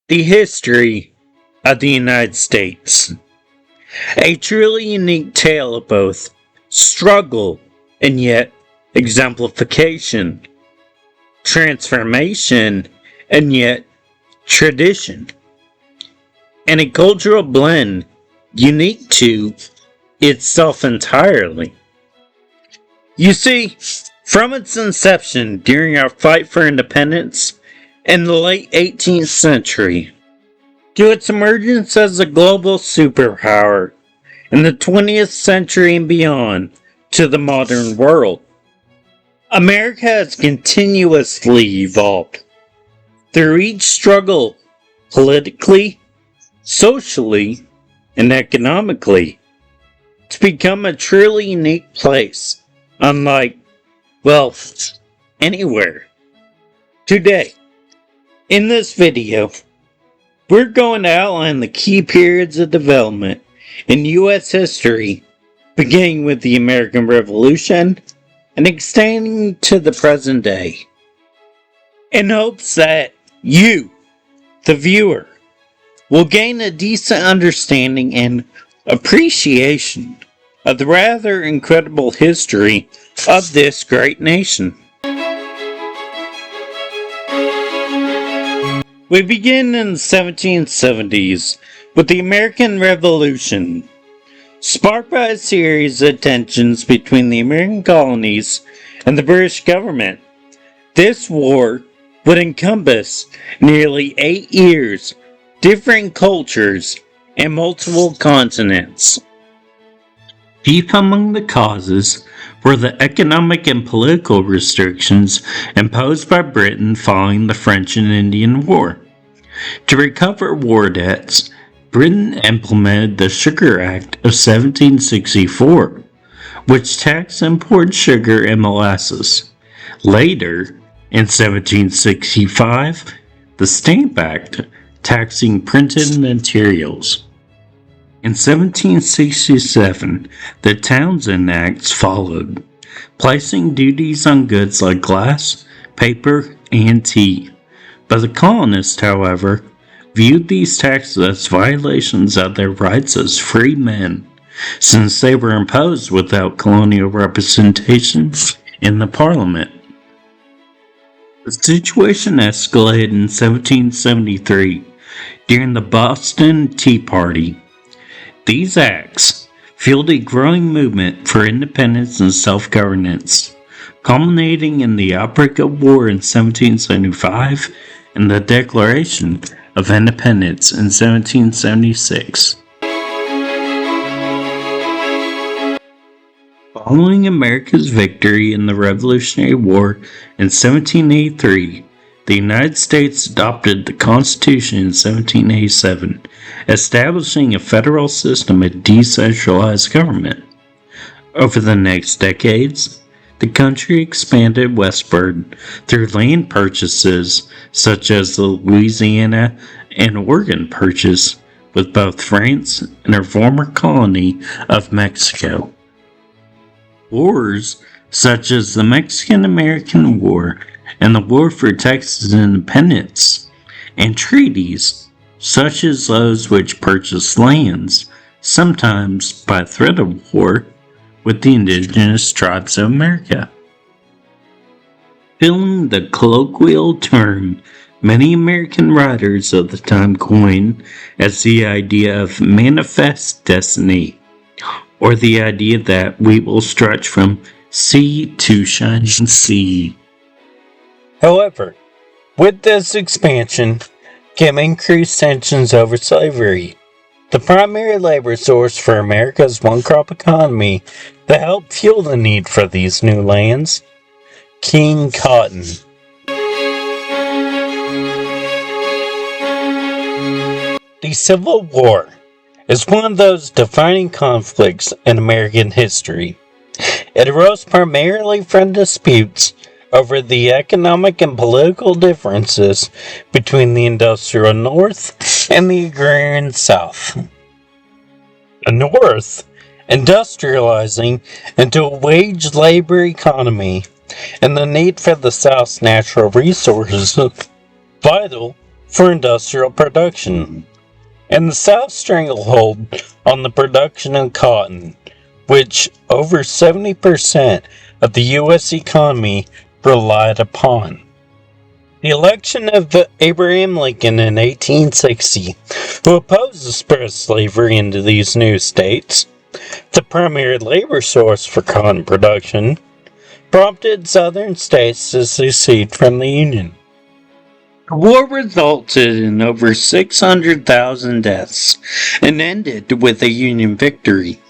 The history of the United States. A truly unique tale of both struggle and yet exemplification, transformation and yet tradition, and a cultural blend unique to itself entirely. You see, from its inception during our fight for independence in the late 18th century, to its emergence as a global superpower in the 20th century and beyond to the modern world, America has continuously evolved through each struggle politically, socially, and economically to become a truly unique place, unlike, well, anywhere. Today, in this video, we're going to outline the key periods of development in U.S. history, beginning with the American Revolution and extending to the present day, in hopes that you, the viewer, will gain a decent understanding and appreciation of the rather incredible history of this great nation. We begin in the 1770s with the American Revolution, sparked by a series of tensions between the American colonies and the British government. This war would encompass nearly 8 years, different cultures, and multiple continents. Chief among the causes were the economic and political restrictions imposed by Britain following the French and Indian War. To recover war debts, Britain implemented the Sugar Act of 1764, which taxed imported sugar and molasses. Later, in 1765, the Stamp Act, taxing printed materials. In 1767, the Townshend Acts followed, placing duties on goods like glass, paper, and tea. But the colonists, however, viewed these taxes as violations of their rights as free men, since they were imposed without colonial representation in the Parliament. The situation escalated in 1773 during the Boston Tea Party. These acts fueled a growing movement for independence and self-governance, culminating in the outbreak of war in 1775 and the Declaration of Independence in 1776. Following America's victory in the Revolutionary War in 1783, the United States adopted the Constitution in 1787, establishing a federal system of decentralized government. Over the next decades, the country expanded westward through land purchases such as the Louisiana and Oregon Purchase with both France and her former colony of Mexico. Wars such as the Mexican-American War and the War for Texas Independence, and treaties such as those which purchased lands, sometimes by threat of war, with the indigenous tribes of America. Filling the colloquial term many American writers of the time coined as the idea of manifest destiny, or the idea that we will stretch from sea to shining sea. However, with this expansion came increased tensions over slavery, the primary labor source for America's one-crop economy that helped fuel the need for these new lands: King Cotton. The Civil War is one of those defining conflicts in American history. It arose primarily from disputes over the economic and political differences between the industrial North and the agrarian South. The North industrializing into a wage labor economy and the need for the South's natural resources vital for industrial production, and the South's stranglehold on the production of cotton, which over 70% of the U.S. economy relied upon. The election of Abraham Lincoln in 1860, who opposed the spread of slavery into these new states, the primary labor source for cotton production, prompted Southern states to secede from the Union. The war resulted in over 600,000 deaths and ended with a Union victory.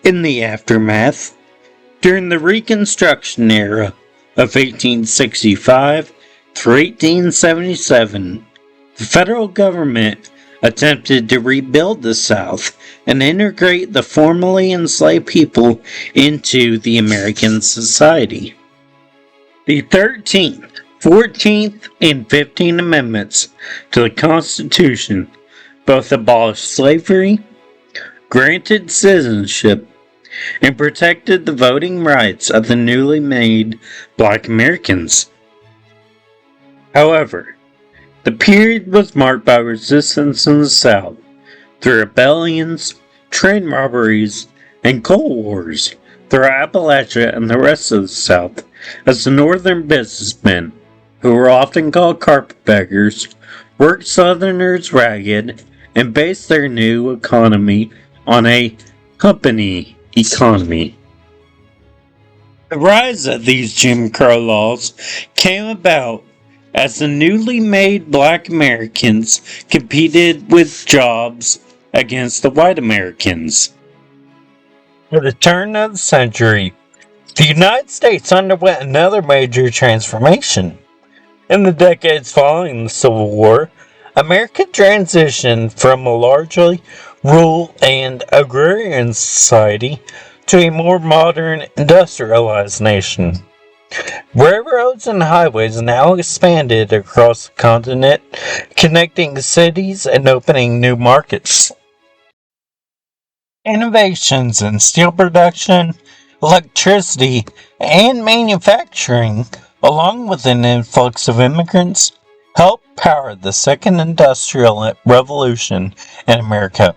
In the aftermath, during the Reconstruction era of 1865 through 1877, the federal government attempted to rebuild the South and integrate the formerly enslaved people into the American society. The 13th, 14th, and 15th Amendments to the Constitution both abolished slavery, granted citizenship, and protected the voting rights of the newly made Black Americans. However, the period was marked by resistance in the South through rebellions, train robberies, and coal wars through Appalachia and the rest of the South, as the northern businessmen, who were often called carpetbaggers, worked Southerners ragged and based their new economy on a company economy. The rise of these Jim Crow laws came about as the newly made Black Americans competed with jobs against the white Americans. At the turn of the century, the United States underwent another major transformation. In the decades following the Civil War, America transitioned from a largely rural and agrarian society to a more modern, industrialized nation. Railroads and highways now expanded across the continent, connecting cities and opening new markets. Innovations in steel production, electricity, and manufacturing, along with an influx of immigrants, helped power the second industrial revolution in America.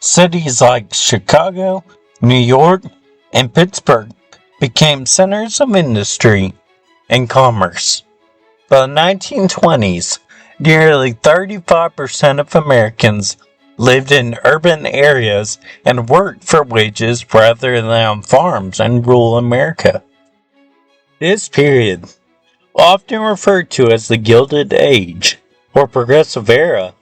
Cities like Chicago, New York, and Pittsburgh became centers of industry and commerce. By the 1920s, nearly 35% of Americans lived in urban areas and worked for wages rather than on farms in rural America. This period, often referred to as the Gilded Age or Progressive Era,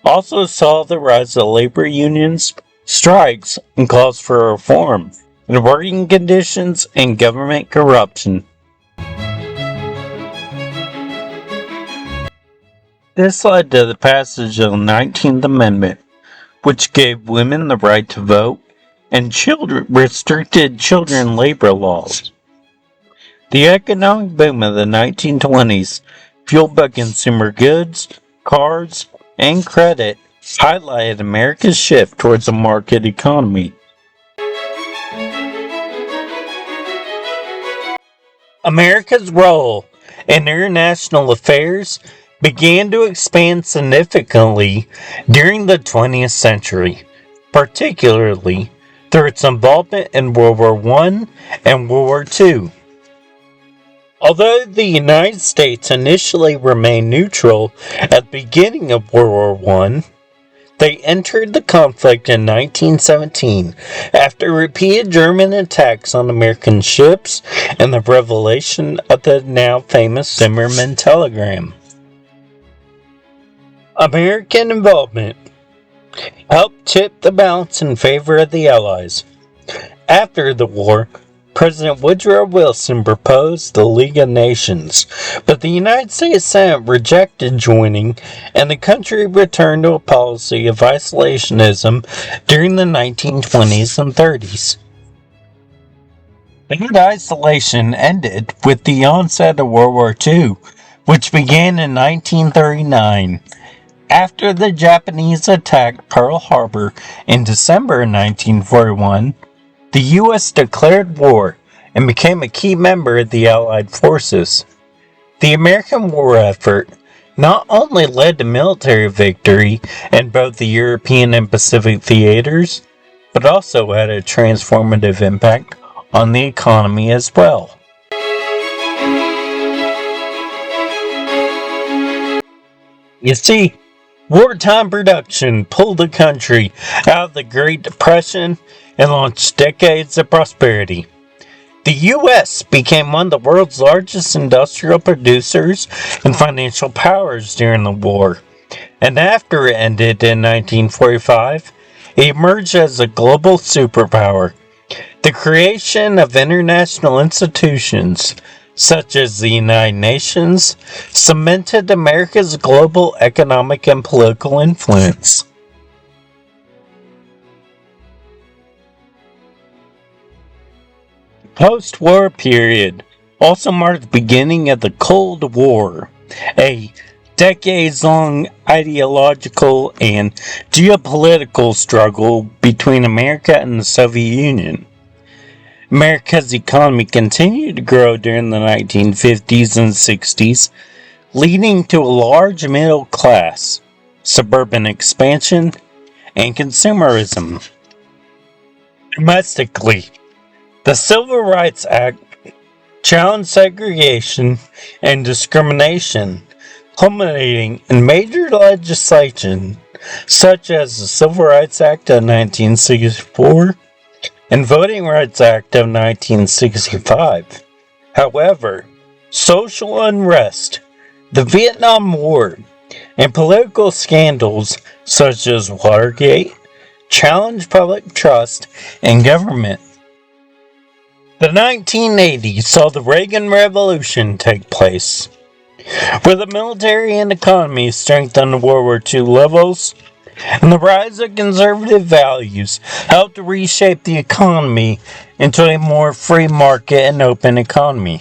also saw the rise of labor unions, strikes, and calls for reform in working conditions and government corruption. This led to the passage of the 19th Amendment, which gave women the right to vote and restricted children labor laws. The economic boom of the 1920s, fueled by consumer goods, cars, and credit, highlighted America's shift towards a market economy. America's role in international affairs began to expand significantly during the 20th century, particularly through its involvement in World War I and World War II. Although the United States initially remained neutral at the beginning of World War I, they entered the conflict in 1917 after repeated German attacks on American ships and the revelation of the now famous Zimmerman telegram. American involvement helped tip the balance in favor of the Allies. After the war, President Woodrow Wilson proposed the League of Nations, but the United States Senate rejected joining, and the country returned to a policy of isolationism during the 1920s and 30s. That isolation ended with the onset of World War II, which began in 1939. After the Japanese attacked Pearl Harbor in December 1941, the U.S. declared war and became a key member of the Allied forces. The American war effort not only led to military victory in both the European and Pacific theaters, but also had a transformative impact on the economy as well. You see, wartime production pulled the country out of the Great Depression and launched decades of prosperity. The U.S. became one of the world's largest industrial producers and financial powers during the war, and after it ended in 1945, it emerged as a global superpower. The creation of international institutions, such as the United Nations, cemented America's global economic and political influence. The post-war period also marked the beginning of the Cold War, a decades-long ideological and geopolitical struggle between America and the Soviet Union. America's economy continued to grow during the 1950s and 60s, leading to a large middle class, suburban expansion, and consumerism. Domestically, the Civil Rights Act challenged segregation and discrimination, culminating in major legislation such as the Civil Rights Act of 1964 and Voting Rights Act of 1965. However, social unrest, the Vietnam War, and political scandals such as Watergate challenged public trust in government. The 1980s saw the Reagan Revolution take place, where the military and economy strengthened to World War II levels, and the rise of conservative values helped to reshape the economy into a more free market and open economy.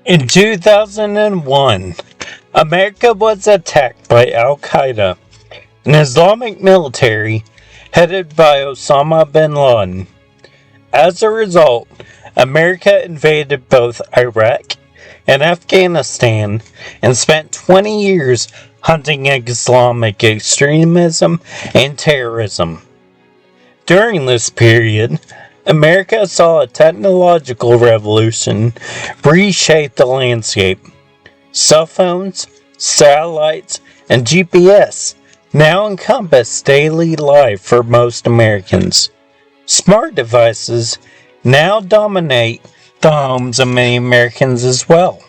In 2001, America was attacked by Al-Qaeda, an Islamic military headed by Osama bin Laden. As a result, America invaded both Iraq and Afghanistan and spent 20 years hunting Islamic extremism and terrorism. During this period, America saw a technological revolution reshape the landscape. Cell phones, satellites, and GPS now encompass daily life for most Americans. Smart devices now dominate the homes of many Americans as well.